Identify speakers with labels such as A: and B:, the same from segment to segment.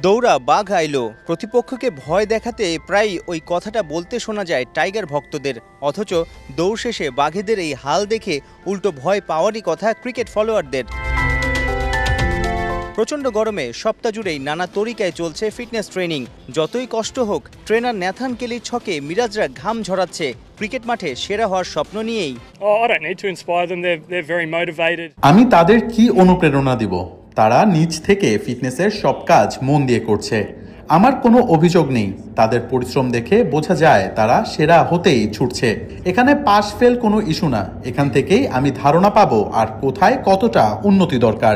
A: দৌড়া বাঘ আইলো, প্রতিপক্ষকে ভয় দেখাতে প্রায় ওই কথাটা বলতে শোনা যায় টাইগার ভক্তদের। অথচ দৌড় শেষে বাঘেদের এই হাল দেখে উল্টো ভয় পাওয়ারই কথা ক্রিকেট ফলোয়ারদের। প্রচণ্ড গরমে সপ্তাহ জুড়েই নানা তরিকায় চলছে ফিটনেস ট্রেনিং। যতই কষ্ট হোক, ট্রেনার ন্যাথান কেলির ছকে মিরাজরা ঘাম ঝরাচ্ছে ক্রিকেট মাঠে সেরা হওয়ার স্বপ্ন নিয়েই।
B: আমি তাদের কি অনুপ্রেরণা দিব? তারা নিজ থেকে ফিটনেসের সব কাজ মন দিয়ে করছে। আমার কোনো অভিযোগ নেই। তাদের পরিশ্রম দেখে বোঝা যায় তারা সেরা হতেই ছুটছে। এখানে পাস ফেল কোনো ইস্যু না। এখান থেকেই আমি ধারণা পাবো আর কোথায় কতটা উন্নতি দরকার।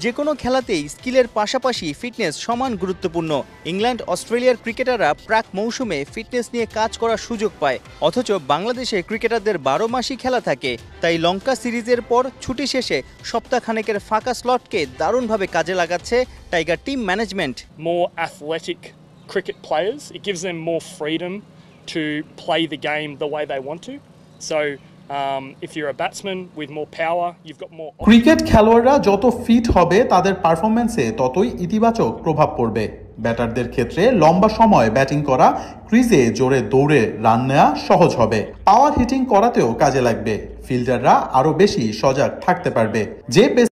A: যে কোনো খেলাতেই স্কিলের পাশাপাশি ফিটনেস সমান গুরুত্বপূর্ণ। ইংল্যান্ড অস্ট্রেলিয়ার ক্রিকেটাররা প্রাক মৌসুমে ফিটনেস নিয়ে কাজ করার সুযোগ পায়, অথচ বাংলাদেশে ক্রিকেটারদের 12 মাসই খেলা থাকে। তাই লঙ্কা সিরিজের পর ছুটি শেষে সপ্তাহখানেকের ফাঁকা স্লটকে দারুণভাবে কাজে লাগাচ্ছে tiger team management.
C: More athletic cricket players, it gives them more freedom to play the game the way they want to. So if you're a batsman with more power, you've got more.
B: Cricket খেলোয়াড়রা যত fit হবে তাদের পারফরম্যান্সে ততই ইতিবাচক প্রভাব পড়বে। ব্যাটারদের ক্ষেত্রে লম্বা সময় ব্যাটিং করা, ক্রিজে জোরে দৌড়ে রান নেওয়া সহজ হবে। পাওয়ার হিটিং করাতেও কাজে লাগবে। ফিল্ডাররা আরো বেশি সজাগ থাকতে পারবে। যে